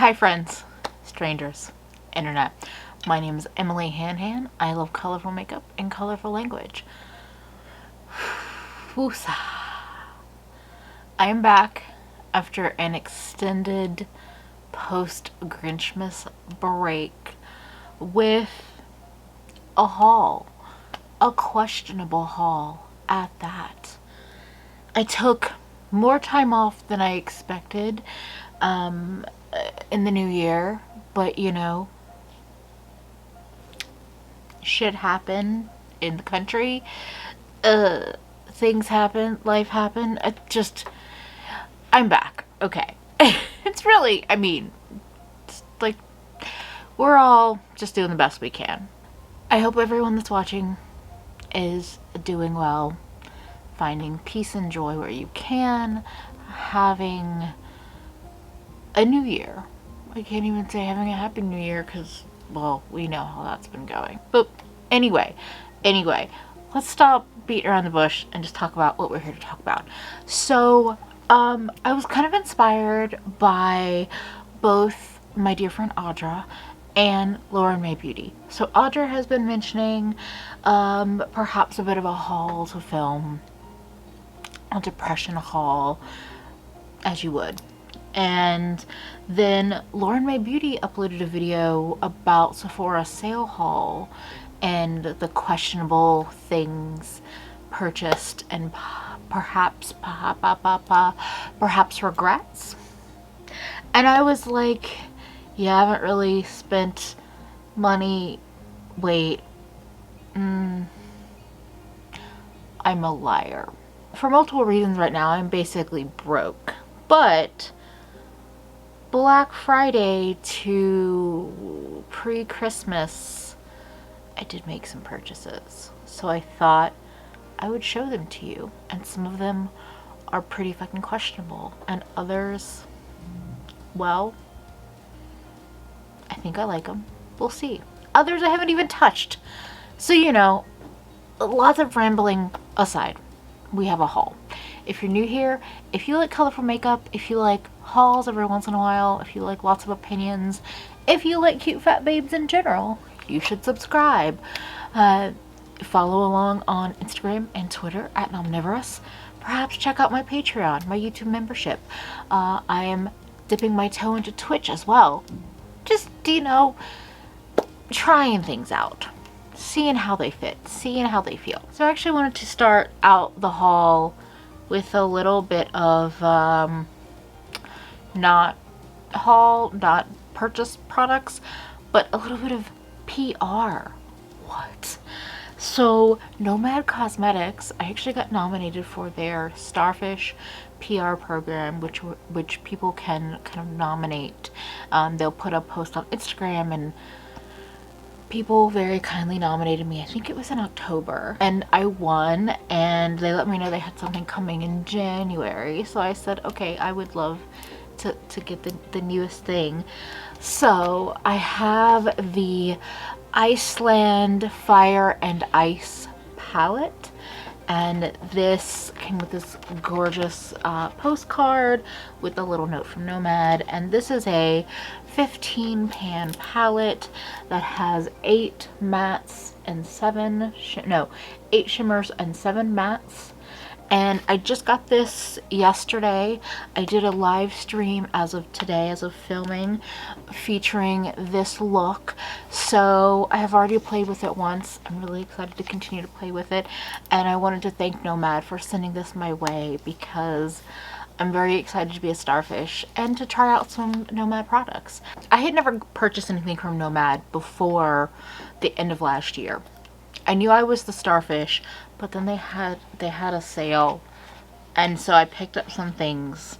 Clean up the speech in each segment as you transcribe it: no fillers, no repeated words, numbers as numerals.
Hi friends, strangers, internet. My name is EmilyHanhan. I love colorful makeup and colorful language. Woosah. I am back after an extended post-Grinchmas break with a haul. A questionable haul at that. I took more time off than I expected in the new year, but you know, shit happened in the country. Things happen, life happened. I'm back. Okay. It's really, I mean, it's like we're all just doing the best we can. I hope everyone that's watching is doing well, finding peace and joy where you can, having a new year. I can't even say having a happy new year because, well, we know how that's been going. But anyway, let's stop beating around the bush and just talk about what we're here to talk about. So, I was kind of inspired by both my dear friend Audra and Lauren May Beauty. So Audra has been mentioning perhaps a bit of a haul to film, a depression haul, as you would. And then Lauren May Beauty uploaded a video about Sephora sale haul and the questionable things purchased and perhaps regrets. And I was like, yeah, I haven't really spent money. Wait, I'm a liar. For multiple reasons right now, I'm basically broke. But Black Friday to pre-Christmas, I did make some purchases. So I thought I would show them to you. And some of them are pretty fucking questionable. And others, well, I think I like them. We'll see. Others I haven't even touched. So, you know, lots of rambling aside, we have a haul. If you're new here, if you like colorful makeup, if you like hauls every once in a while, if you like lots of opinions, if you like cute fat babes in general, you should subscribe. Follow along on Instagram and Twitter at Nomnivorous. Perhaps check out my Patreon, my YouTube membership. I am dipping my toe into Twitch as well. Just, you know, trying things out. Seeing how they fit. Seeing how they feel. So I actually wanted to start out the haul with a little bit of not purchase products, but a little bit of PR. What? So Nomad Cosmetics, I actually got nominated for their Starfish PR program, which people can kind of nominate. They'll put a post on Instagram, and people very kindly nominated me. I think it was in October, and I won, and they let me know they had something coming in January. So I said, okay, I would love to get the newest thing. So I have the Iceland Fire and Ice palette, and this came with this gorgeous postcard with a little note from Nomad. And this is a 15 pan palette that has 8 mattes and 8 shimmers and 7 mattes. And I just got this yesterday. I did a live stream as of today, as of filming, featuring this look. So I have already played with it once. I'm really excited to continue to play with it. And I wanted to thank Nomad for sending this my way, because I'm very excited to be a starfish and to try out some Nomad products. I had never purchased anything from Nomad before the end of last year. I knew I was the starfish, but then they had a sale, and so I picked up some things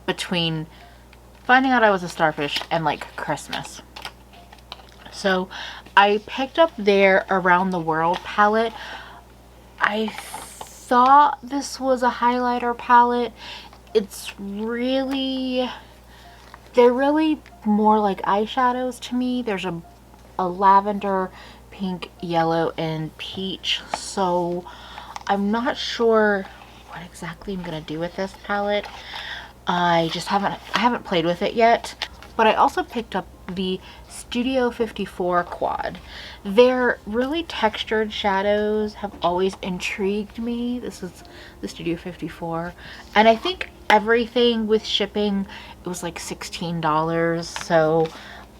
between finding out I was a starfish and like Christmas. So I picked up their Around the World palette. I thought this was a highlighter palette. They're really more like eyeshadows to me. There's a lavender, pink, yellow, and peach. So I'm not sure what exactly I'm gonna do with this palette. I haven't played with it yet. but I also picked up the Studio 54 quad. Their really textured shadows have always intrigued me. This is the Studio 54, and I think everything with shipping, it was like $16, so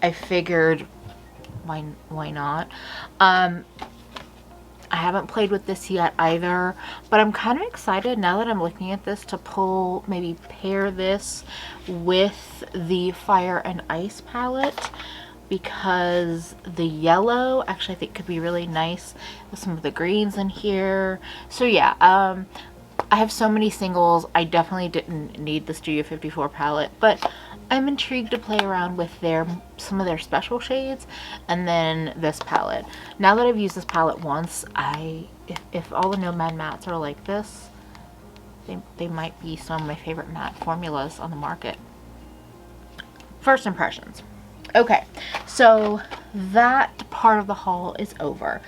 I figured why not. I haven't played with this yet either, but I'm kind of excited now that I'm looking at this to maybe pair this with the Fire and Ice palette, because the yellow actually I think could be really nice with some of the greens in here. So yeah, I have so many singles. I definitely didn't need the Studio 54 palette, but I'm intrigued to play around with some of their special shades, and then this palette. Now that I've used this palette once, if all the Nomad mattes are like this, they might be some of my favorite matte formulas on the market. First impressions. Okay, so that part of the haul is over.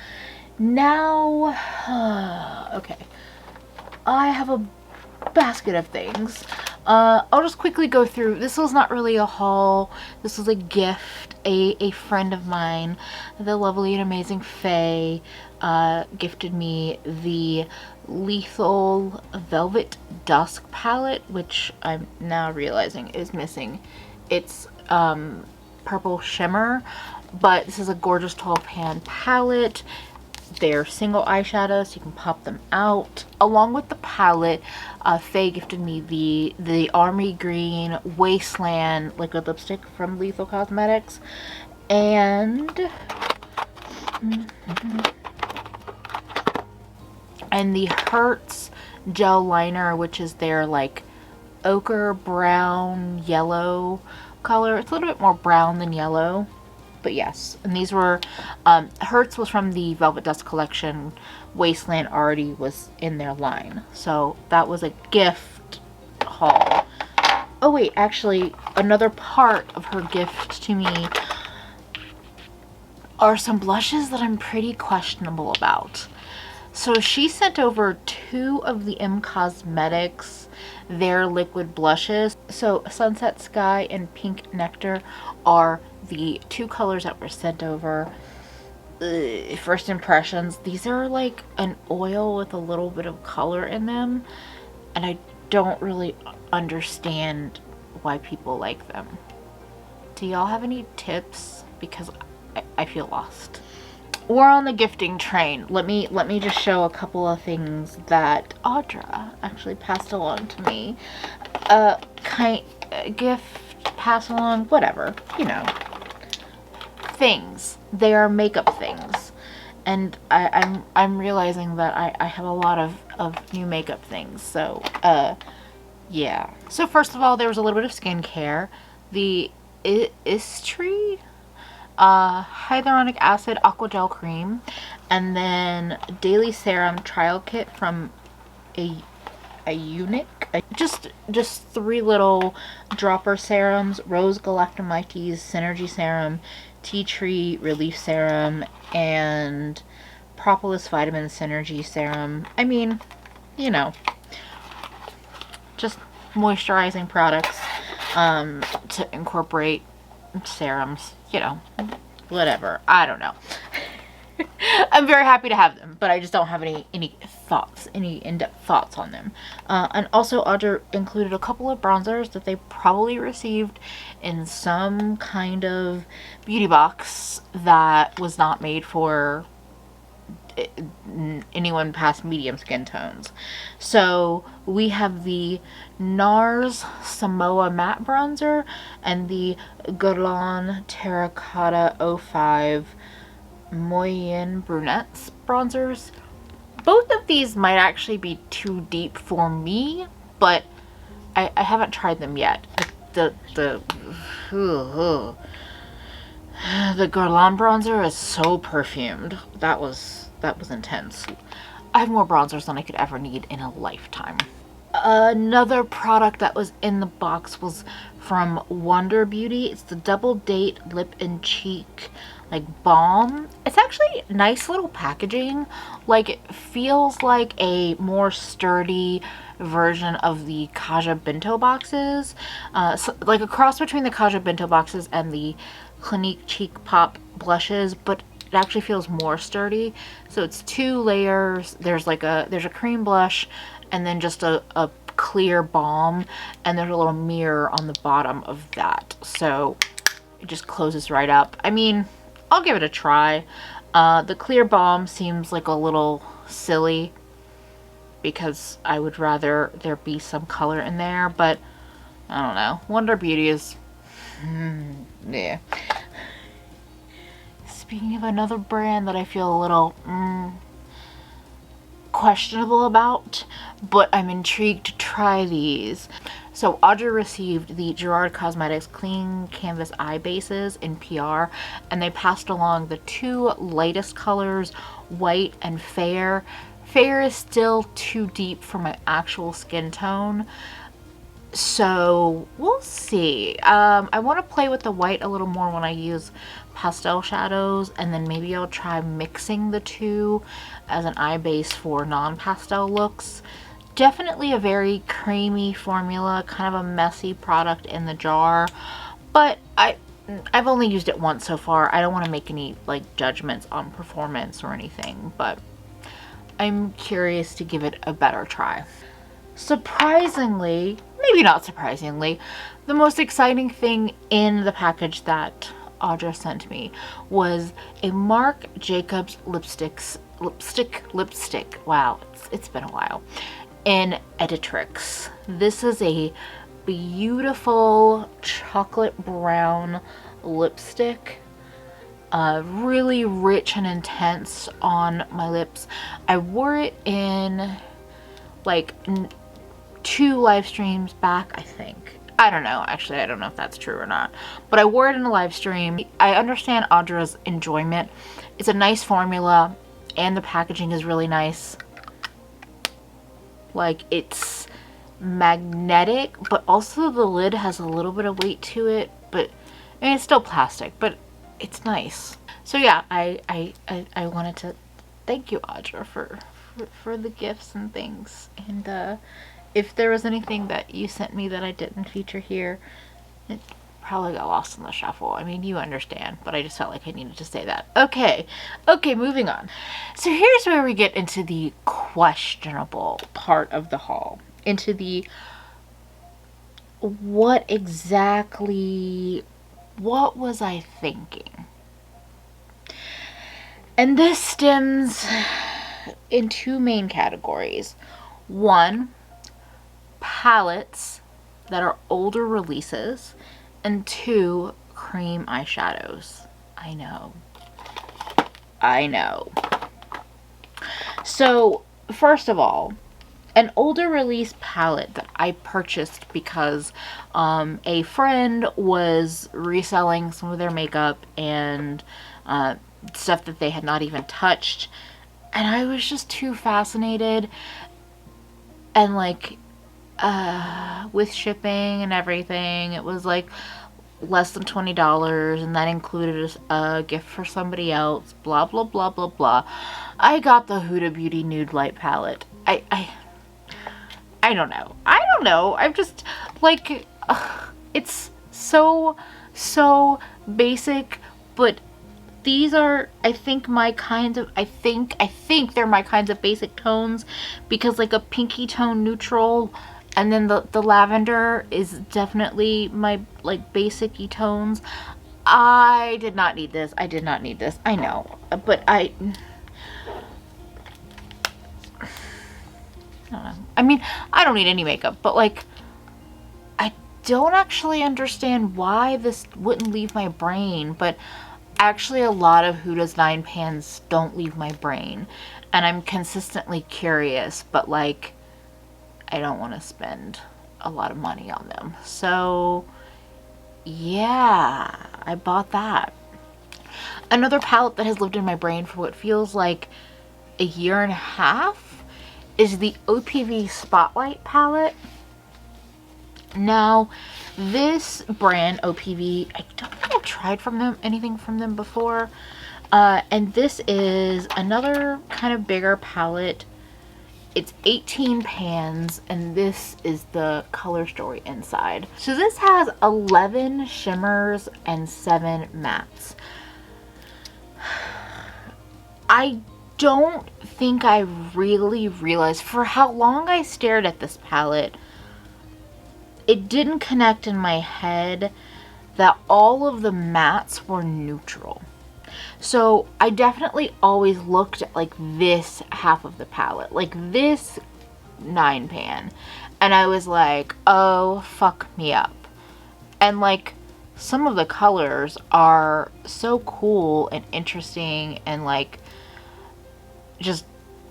Now, okay, I have a basket of things. I'll just quickly go through. This was not really a haul. This was a gift. A friend of mine, the lovely and amazing Faye, gifted me the Lethal Velvet Dusk palette, which I'm now realizing is missing its purple shimmer, but this is a gorgeous 12-pan palette. They're single eyeshadows, so you can pop them out. Along with the palette, Faye gifted me the Army Green Wasteland liquid lipstick from Lethal Cosmetics, and the Hertz gel liner, which is their like ochre brown yellow color. It's a little bit more brown than yellow. But yes, and these were, Hertz was from the Velvet Dust collection. Wasteland already was in their line. So that was a gift haul. Oh wait, actually, another part of her gift to me are some blushes that I'm pretty questionable about. So she sent over 2 of the Cosmetics, their liquid blushes. So Sunset Sky and Pink Nectar are the 2 colors that were sent over. First impressions, these are like an oil with a little bit of color in them, and I don't really understand why people like them. Do y'all have any tips? Because I feel lost. We're on the gifting train. Let me just show a couple of things that Audra actually passed along to me. Gift, pass along, whatever, you know. Things. They are makeup things. And I'm realizing that I have a lot of new makeup things. So yeah. So first of all, there was a little bit of skincare. The Istri hyaluronic acid aqua gel cream, and then daily serum trial kit from a unique, just 3 little dropper serums: Rose Galactomyces Synergy Serum, Tea Tree Relief Serum, and Propolis Vitamin Synergy Serum. I mean, you know, just moisturizing products to incorporate serums, you know, whatever. I don't know. I'm very happy to have them, but I just don't have any thoughts, any in-depth thoughts on them. And also Audra included a couple of bronzers that they probably received in some kind of beauty box that was not made for anyone past medium skin tones. So we have the NARS Samoa Matte Bronzer and the Guerlain Terracotta 05 Moyen Brunettes bronzers. Both of these might actually be too deep for me, but I haven't tried them yet. The Guerlain bronzer is so perfumed. That was intense. I have more bronzers than I could ever need in a lifetime. Another product that was in the box was from Wonder Beauty. It's the Double Date Lip and Cheek like balm. It's actually nice little packaging. Like, it feels like a more sturdy version of the Kaja bento boxes. So, like a cross between the Kaja bento boxes and the Clinique Cheek Pop blushes, but it actually feels more sturdy. So it's 2 layers. There's a cream blush and then just a clear balm, and there's a little mirror on the bottom of that. So it just closes right up. I mean, I'll give it a try. The clear balm seems like a little silly because I would rather there be some color in there, but I don't know. Wonder Beauty is... yeah. Speaking of another brand that I feel a little questionable about, but I'm intrigued to try these. So Audra received the Gerard Cosmetics Clean Canvas Eye Bases in PR, and they passed along the 2 lightest colors, white and fair. Fair is still too deep for my actual skin tone, so we'll see. I want to play with the white a little more when I use pastel shadows, and then maybe I'll try mixing the 2 as an eye base for non-pastel looks. Definitely a very creamy formula, kind of a messy product in the jar, but I've only used it once so far. I don't want to make any like judgments on performance or anything, but I'm curious to give it a better try. Surprisingly, maybe not surprisingly, the most exciting thing in the package that Audra sent me was a Marc Jacobs lipstick. Wow, it's been a while. In Editrix. This is a beautiful chocolate brown lipstick. Really rich and intense on my lips. I wore it in like 2 live streams back, I think. I don't know. Actually, I don't know if that's true or not. But I wore it in a live stream. I understand Audra's enjoyment. It's a nice formula, and the packaging is really nice. Like, it's magnetic, but also the lid has a little bit of weight to it. But I mean, it's still plastic, but it's nice. So yeah, I wanted to thank you, Audra, for the gifts and things. And if there was anything that you sent me that I didn't feature here, it probably got lost in the shuffle. I mean, you understand, but I just felt like I needed to say that. Okay, moving on. So here's where we get into the questionable part of the haul. Into the what was I thinking? And this stems in 2 main categories. 1, palettes that are older releases, and 2, cream eyeshadows. I know. So first of all, an older release palette that I purchased because a friend was reselling some of their makeup and stuff that they had not even touched, and I was just too fascinated, and like with shipping and everything, it was like less than $20, and that included a gift for somebody else, blah blah blah blah blah. I got the Huda Beauty Nude Light palette. I don't know. I'm just like, it's so basic, but these are, I think they're my kinds of basic tones, because like a pinky tone neutral, and then the lavender is definitely my like basic-y tones. I did not need this. I know, but I don't know. I mean, I don't need any makeup, but like, I don't actually understand why this wouldn't leave my brain, but actually a lot of Huda's 9 pans don't leave my brain, and I'm consistently curious, but like, I don't want to spend a lot of money on them. So yeah, I bought that. Another palette that has lived in my brain for what feels like a year and a half is the Opv Spotlight Palette. Now, this brand, OPV, I don't think I've tried anything from them before. And this is another kind of bigger palette. It's 18 pans, and this is the color story inside. So this has 11 shimmers and 7 mattes. I don't think I really realized for how long I stared at this palette, it didn't connect in my head that all of the mattes were neutral. So I definitely always looked at like this half of the palette, like this 9 pan, and I was like, oh, fuck me up. And like some of the colors are so cool and interesting and like just,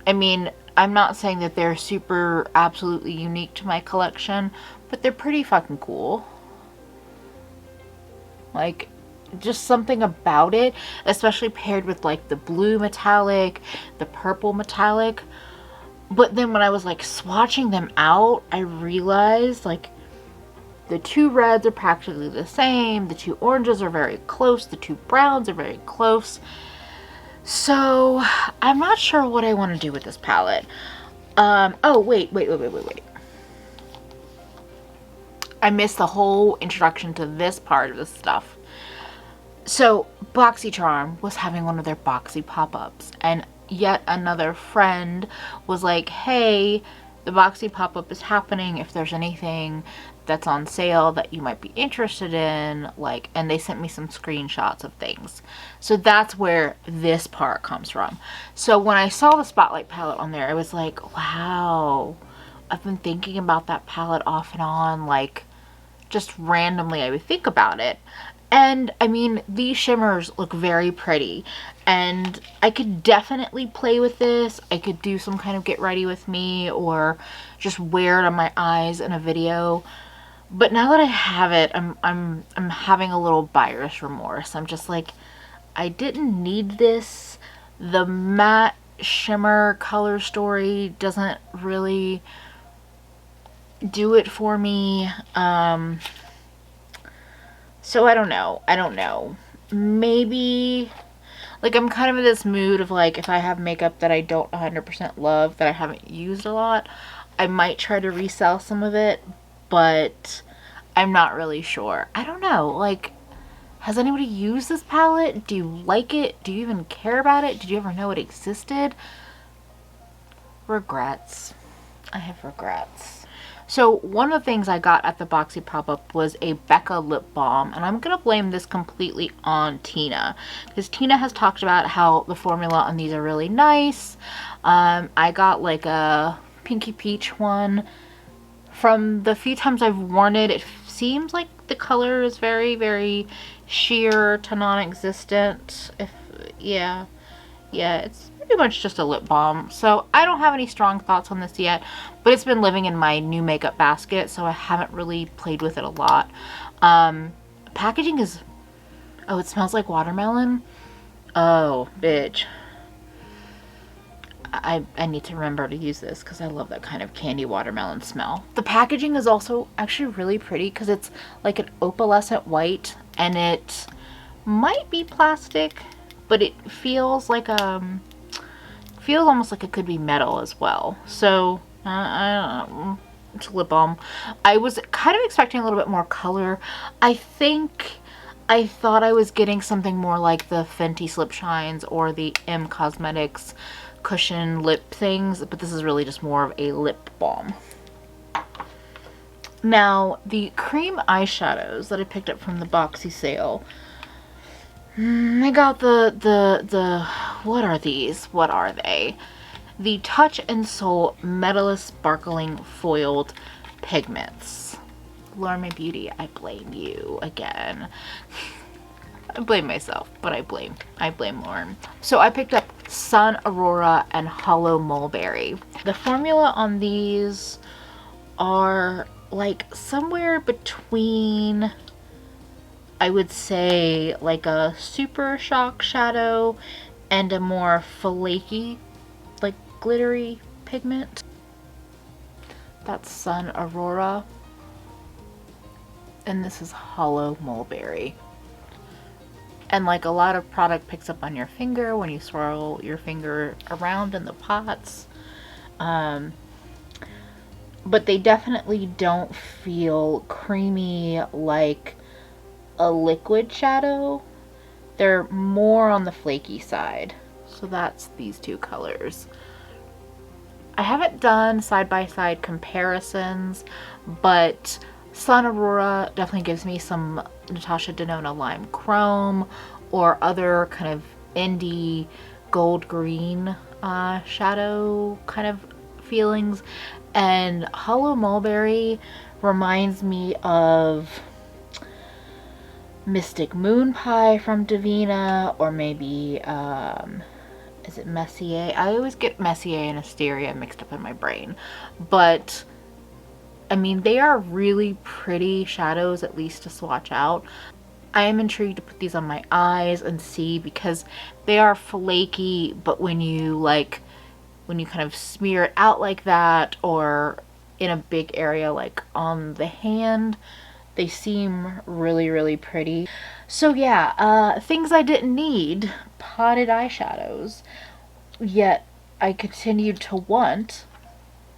I mean, I'm not saying that they're super absolutely unique to my collection, but they're pretty fucking cool. Like, just something about it, especially paired with like the blue metallic, the purple metallic. But then when I was like swatching them out, I realized like the 2 reds are practically the same, the 2 oranges are very close, the 2 browns are very close. So I'm not sure what I want to do with this palette. Oh wait. I missed the whole introduction to this part of the stuff. So BoxyCharm was having one of their Boxy pop-ups, and yet another friend was like, hey, the Boxy pop-up is happening. If there's anything that's on sale that you might be interested in, like, and they sent me some screenshots of things. So that's where this part comes from. So when I saw the Spotlight palette on there, I was like, wow, I've been thinking about that palette off and on, like just randomly I would think about it. And I mean, these shimmers look very pretty, and I could definitely play with this. I could do some kind of get ready with me or just wear it on my eyes in a video. But now that I have it, I'm having a little buyer's remorse. I'm just like, I didn't need this. The matte shimmer color story doesn't really do it for me. So I don't know. Maybe, like, I'm kind of in this mood of like, if I have makeup that I don't 100% love, that I haven't used a lot, I might try to resell some of it, but I'm not really sure. I don't know, like, has anybody used this palette? Do you like it? Do you even care about it? Did you ever know it existed? Regrets. I have regrets. So one of the things I got at the Boxy pop-up was a Becca Lip Balm, and I'm going to blame this completely on Tina, because Tina has talked about how the formula on these are really nice. I got like a pinky peach one. From the few times I've worn it, it seems like the color is very, very sheer to non-existent. Yeah, it's pretty much just a lip balm. So I don't have any strong thoughts on this yet, but it's been living in my new makeup basket, so I haven't really played with it a lot. Packaging is, oh, it smells like watermelon. Oh, bitch. I need to remember to use this because I love that kind of candy watermelon smell. The packaging is also actually really pretty because it's like an opalescent white, and it might be plastic, but it feels like feels almost like it could be metal as well. So I don't know, it's a lip balm. I was kind of expecting a little bit more color. I thought I was getting something more like the Fenty Slip Shines or the Cosmetics cushion lip things, but this is really just more of a lip balm. Now, the cream eyeshadows that I picked up from the Boxy sale, I got the what are these? What are they? The Touch and Soul Metallic Sparkling Foiled Pigments. Lorme Beauty, I blame you again. I blame myself, but I blame Lauren. So I picked up Sun Aurora and Hollow Mulberry. The formula on these are like somewhere between, I would say, like a Super Shock shadow and a more flaky, like glittery pigment. That's Sun Aurora. and this is Hollow Mulberry. And like a lot of product picks up on your finger when you swirl your finger around in the pots. But they definitely don't feel creamy like a liquid shadow. They're more on the flaky side. So that's these two colors. I haven't done side-by-side comparisons, but Sun Aurora definitely gives me some Natasha Denona Lime Chrome or other kind of indie gold green shadow kind of feelings. And Hollow Mulberry reminds me of Mystic Moon Pie from Divina, or maybe is it Messier? I always get Messier and Asteria mixed up in my brain. But, I mean, they are really pretty shadows, at least to swatch out. I am intrigued to put these on my eyes and see, because they are flaky, but when you kind of smear it out like that, or in a big area like on the hand, they seem really, really pretty. So yeah, things I didn't need, potted eyeshadows, yet I continued to want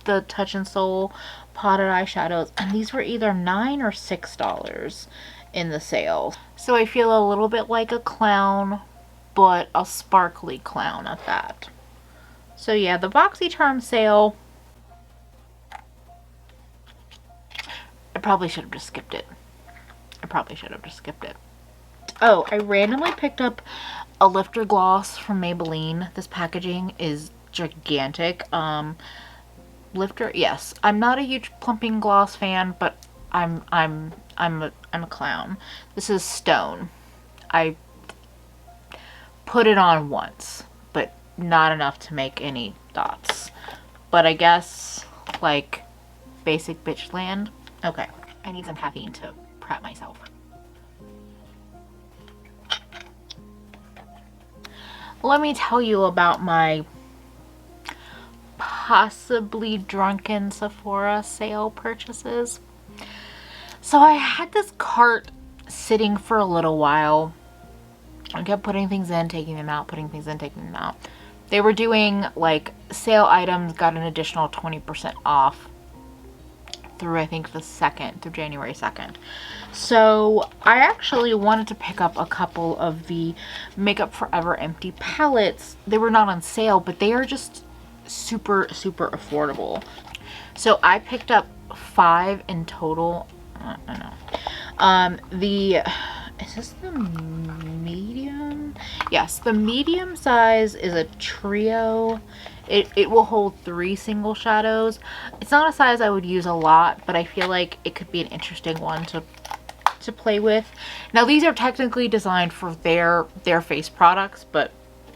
the Touch in Soul potted eyeshadows, and these were either $9 or $6 in the sale. So I feel a little bit like a clown, but a sparkly clown at that. So yeah, the BoxyCharm sale, I probably should have just skipped it. Oh, I randomly picked up a lifter gloss from Maybelline. This packaging is gigantic. Lifter, yes. I'm not a huge plumping gloss fan, but I'm a clown. This is Stone. I put it on once, but not enough to make any dots. But I guess, like, basic bitch land. Okay, I need some caffeine to prep myself. Let me tell you about my possibly drunken Sephora sale purchases. So I had this cart sitting for a little while. I kept putting things in, taking them out, putting things in, taking them out. They were doing like sale items, got an additional 20% off through I think the 2nd, through January 2nd. So I actually wanted to pick up a couple of the Makeup Forever empty palettes. They were not on sale, but they are just super, super affordable. So I picked up 5 in total. I don't know. Is this the medium? Yes, the medium size is a trio. It will hold 3 single shadows. It's not a size I would use a lot, but I feel like it could be an interesting one to play with. Now these are technically designed for their face products, but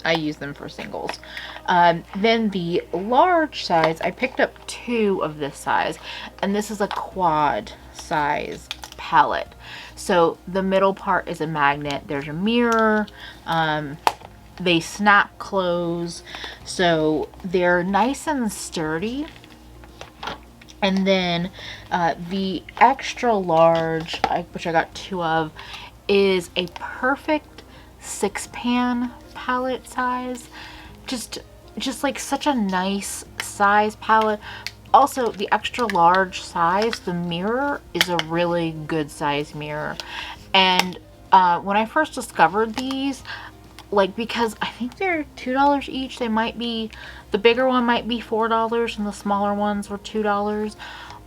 I use them for singles. Then the large size, I picked up 2 of this size, and this is a quad size palette. So the middle part is a magnet. There's a mirror. They snap close, so they're nice and sturdy. And then the extra large, which I got 2 of, is a perfect 6-pan palette size. Just like such a nice size palette. Also, the extra large size, the mirror is a really good size mirror. And when I first discovered these, like, because I think they're $2 each, they might be, the bigger one might be $4 and the smaller ones were $2.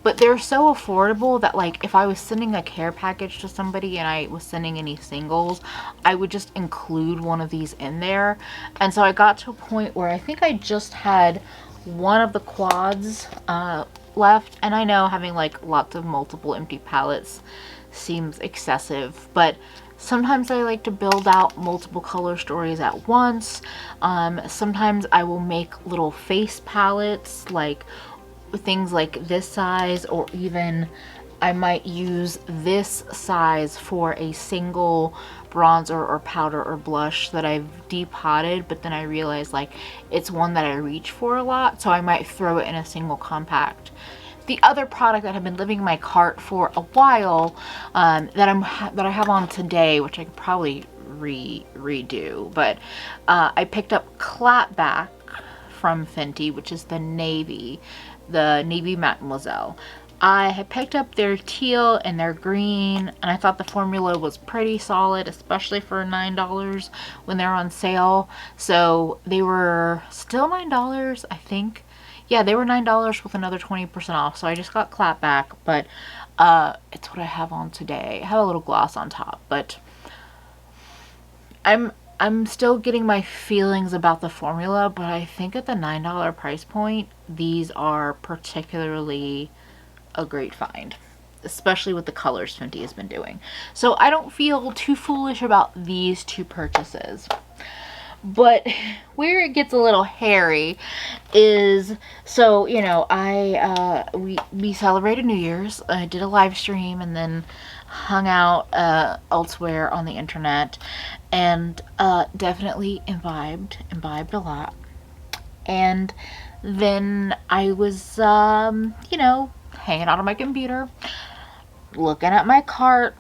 But they're so affordable that, like, if I was sending a care package to somebody and I was sending any singles, I would just include one of these in there. And so I got to a point where I think I just had one of the quads left. And I know having like lots of multiple empty palettes seems excessive, but sometimes I like to build out multiple color stories at once. Sometimes I will make little face palettes, like things like this size, or even I might use this size for a single bronzer or powder or blush that I've depotted, but then I realize like it's one that I reach for a lot, so I might throw it in a single compact the other product that had been living in my cart for a while, that I have on today, which I could probably redo, but I picked up Clapback from Fenty, which is the navy Mademoiselle. I had picked up their teal and their green, and I thought the formula was pretty solid, especially for $9 when they're on sale. So they were still $9, I think. Yeah, they were $9 with another 20% off. So I just got Clapback, but it's what I have on today. I have a little gloss on top, but I'm still getting my feelings about the formula, but I think at the $9 price point, these are particularly a great find, especially with the colors Fenty has been doing. So I don't feel too foolish about these two purchases. But where it gets a little hairy is, so, you know, we celebrated New Year's. I did a live stream and then hung out elsewhere on the internet, and definitely imbibed a lot. And then I was, you know, hanging out on my computer, looking at my cart,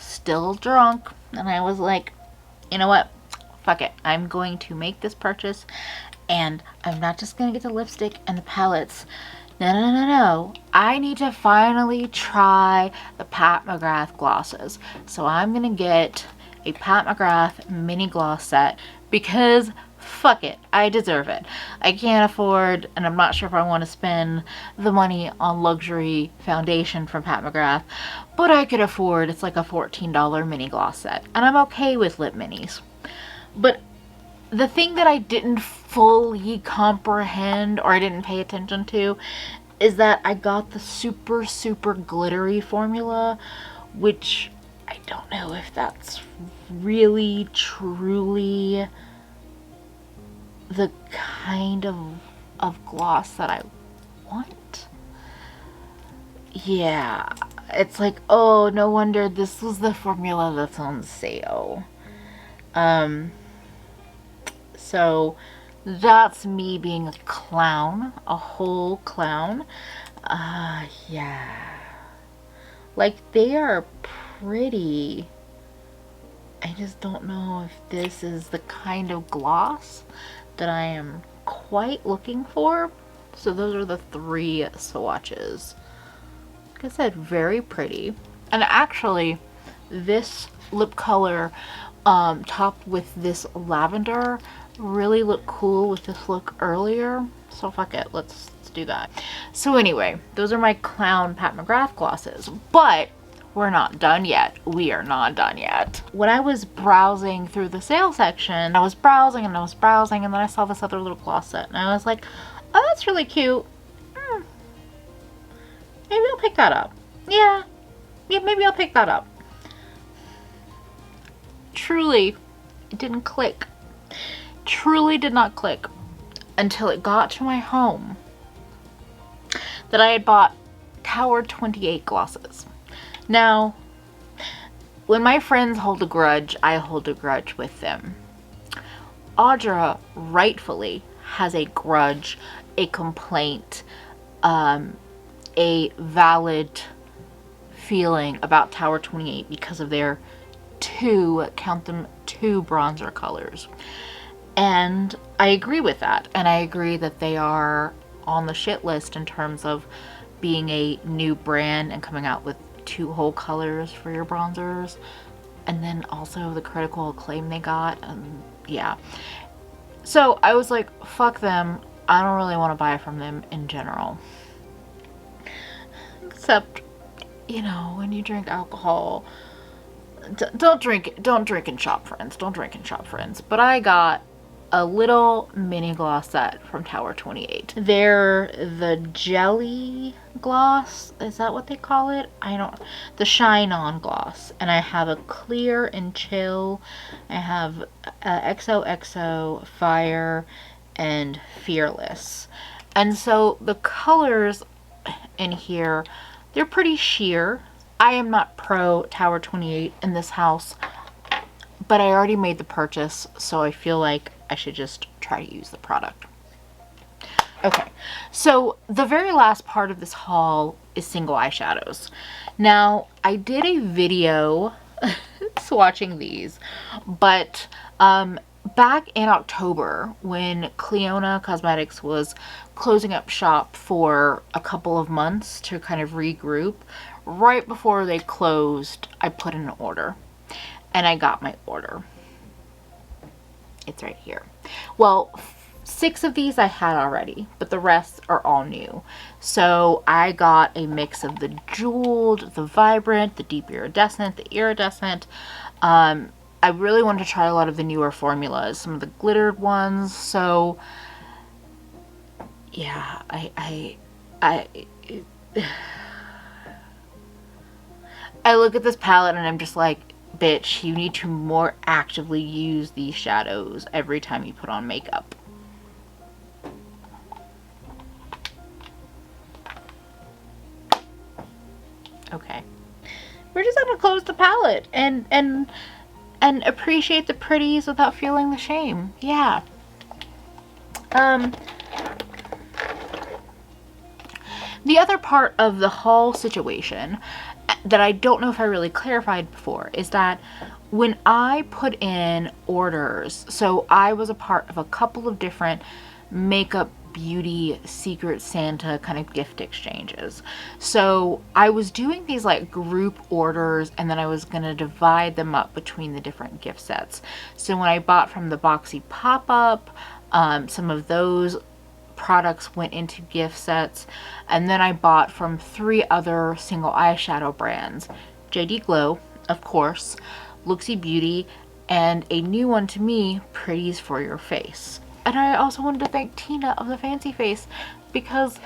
still drunk, and I was like, you know what? Fuck it. I'm going to make this purchase, and I'm not just going to get the lipstick and the palettes. No. I need to finally try the Pat McGrath glosses. So I'm going to get a Pat McGrath mini gloss set because fuck it, I deserve it. I can't afford, and I'm not sure if I want to spend the money on luxury foundation from Pat McGrath, but I could afford, it's like a $14 mini gloss set, and I'm okay with lip minis. But the thing that I didn't fully comprehend, or I didn't pay attention to, is that I got the super glittery formula, which I don't know if that's really truly the kind of gloss that I want. Yeah, it's like, oh, no wonder this was the formula that's on sale. So that's me being a clown, a whole clown. Yeah. Like, they are pretty. I just don't know if this is the kind of gloss that I am quite looking for. So those are the 3 swatches. Like I said, very pretty. And actually, this lip color topped with this lavender really looked cool with this look earlier. So fuck it, let's do that. So anyway, those are my clown Pat McGrath glosses. But we're not done yet. We are not done yet. When I was browsing through the sale section, I was browsing, and then I saw this other little gloss set, and I was like, oh, that's really cute. Maybe I'll pick that up. Yeah, maybe I'll pick that up. Truly, it didn't click. Truly did not click until it got to my home that I had bought Tower 28 glosses. Now, when my friends hold a grudge, I hold a grudge with them. Audra rightfully has a grudge, a complaint, a valid feeling about Tower 28 because of their two bronzer colors. And I agree with that. And I agree that they are on the shit list in terms of being a new brand and coming out with 2 whole colors for your bronzers. And then also the critical acclaim they got. And yeah. So I was like, fuck them. I don't really want to buy from them in general. Except, you know, when you drink alcohol, don't drink and shop, friends. Don't drink and shop, friends. But I got a little mini gloss set from Tower 28. They're the jelly gloss. Is that what they call it? The Shine On gloss. And I have a clear and chill. I have XOXO, Fire, and Fearless. And so the colors in here, they're pretty sheer. I am not pro Tower 28 in this house, but I already made the purchase, so I feel like I should just try to use the product. Okay, so the very last part of this haul is single eyeshadows. Now, I did a video swatching these, but back in October when Nomad Cosmetics was closing up shop for a couple of months to kind of regroup, right before they closed, I put in an order and I got my order. It's right here. Well, 6 of these I had already, but the rest are all new. So I got a mix of the jeweled, the vibrant, the deep iridescent, the iridescent. I really wanted to try a lot of the newer formulas, some of the glittered ones. So yeah, I look at this palette and I'm just like, bitch, you need to more actively use these shadows every time you put on makeup. Okay, we're just gonna close the palette and appreciate the pretties without feeling the shame. Yeah. The other part of the haul situation that I don't know if I really clarified before is that when I put in orders, so I was a part of a couple of different makeup beauty Secret Santa kind of gift exchanges. So I was doing these like group orders and then I was going to divide them up between the different gift sets. So when I bought from the Boxy pop-up, some of those products went into gift sets, and then I bought from 3 other single eyeshadow brands, JD Glow, of course, Luxie Beauty, and a new one to me, Pretties for Your Face. And I also wanted to thank Tina of the Fancy Face, because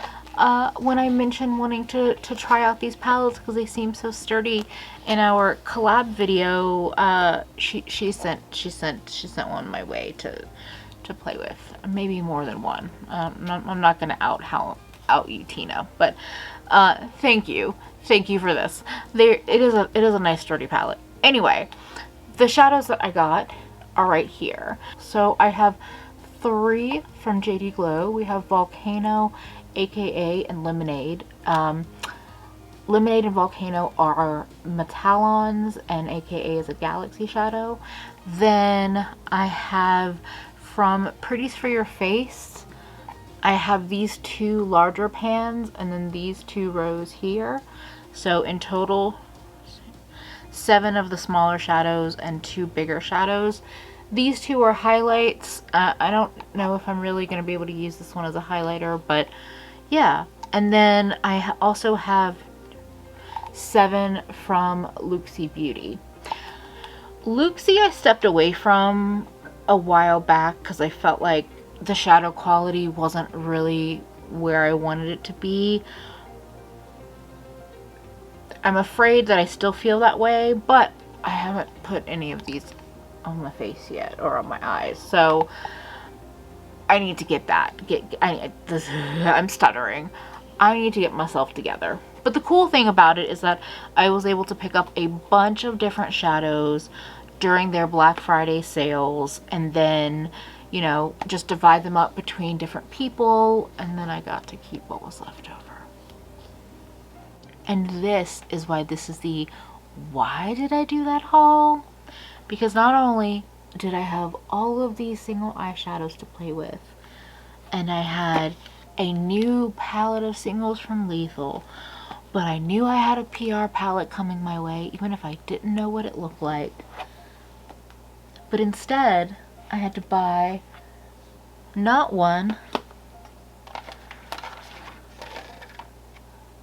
when I mentioned wanting to try out these palettes because they seem so sturdy in our collab video, she sent one my way to play with, maybe more than one. I'm not gonna out you, Tina, but thank you for this. It is a nice sturdy palette. Anyway, the shadows that I got are right here. So I have 3 from JD Glow. We have Volcano, aka, and Lemonade. Lemonade and Volcano are Metallons, and aka is a Galaxy shadow. Then I have from Pretties for Your Face, I have these 2 larger pans and then these 2 rows here. So in total, 7 of the smaller shadows and 2 bigger shadows. These 2 are highlights. I don't know if I'm really going to be able to use this one as a highlighter, but yeah. And then I also have 7 from Luxie Beauty. Luxie I stepped away from a while back because I felt like the shadow quality wasn't really where I wanted it to be. I'm afraid that I still feel that way, but I haven't put any of these on my face yet or on my eyes, so I need to get that. I'm stuttering. I need to get myself together. But the cool thing about it is that I was able to pick up a bunch of different shadows during their Black Friday sales, and then, you know, just divide them up between different people, and then I got to keep what was left over. And this is why this is the why did I do that haul? Because not only did I have all of these single eyeshadows to play with, and I had a new palette of singles from Lethal, but I knew I had a PR palette coming my way, even if I didn't know what it looked like. But instead, I had to buy not 1,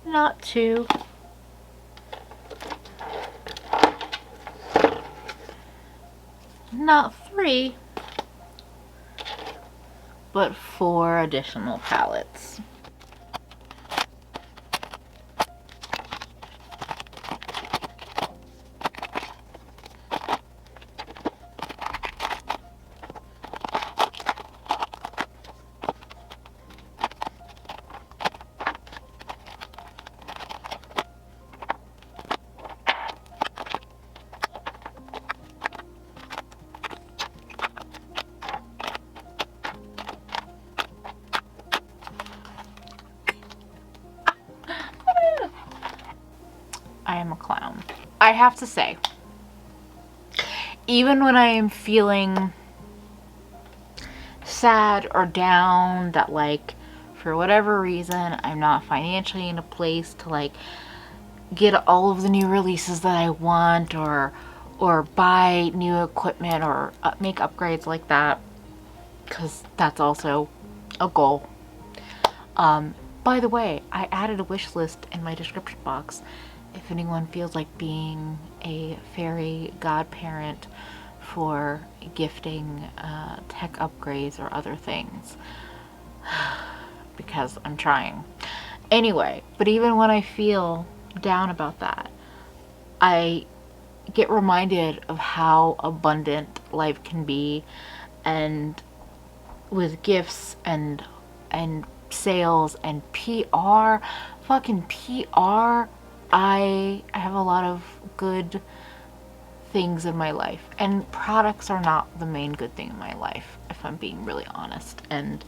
not 2, not 3, but 4 additional palettes. I am a clown. I have to say, even when I am feeling sad or down that like for whatever reason I'm not financially in a place to like get all of the new releases that I want or buy new equipment or make upgrades like that, because that's also a goal. By the way, I added a wish list in my description box if anyone feels like being a fairy godparent for gifting tech upgrades or other things, because I'm trying. Anyway, but even when I feel down about that, I get reminded of how abundant life can be, and with gifts and sales and PR, fucking PR, I have a lot of good things in my life, and products are not the main good thing in my life, if I'm being really honest, and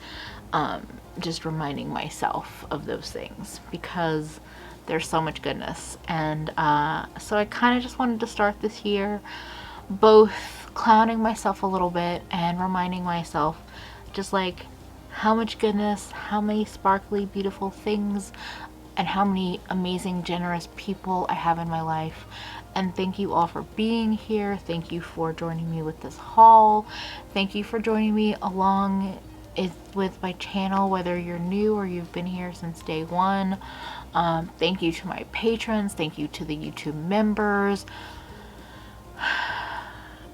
just reminding myself of those things because there's so much goodness. And so I kind of just wanted to start this year both clowning myself a little bit and reminding myself just like how much goodness, how many sparkly beautiful things, and how many amazing generous people I have in my life. And thank you all for being here. Thank you for joining me with this haul. Thank you for joining me along with my channel, whether you're new or you've been here since day one. Thank you to my patrons. Thank you to the YouTube members.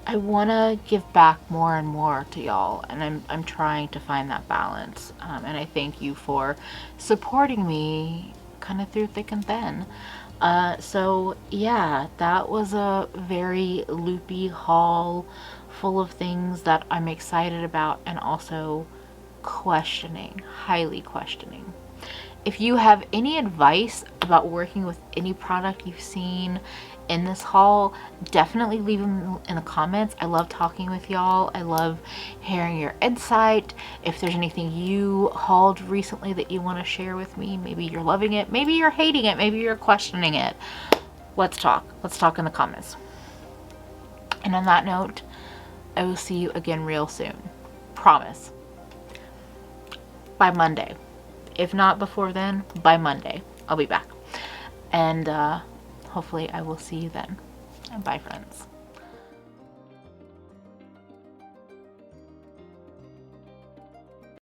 I want to give back more and more to y'all, and I'm trying to find that balance. And I thank you for supporting me kind of through thick and thin. So yeah, that was a very loopy haul full of things that I'm excited about and also questioning, highly questioning. If you have any advice about working with any product you've seen in this haul, definitely leave them in the comments. I love talking with y'all. I love hearing your insight. If there's anything you hauled recently that you want to share with me, maybe you're loving it, maybe you're hating it, maybe you're questioning it. Let's talk. Let's talk in the comments. And on that note, I will see you again real soon. Promise. By Monday. If not before then, by Monday, I'll be back. And hopefully I will see you then. And bye, friends.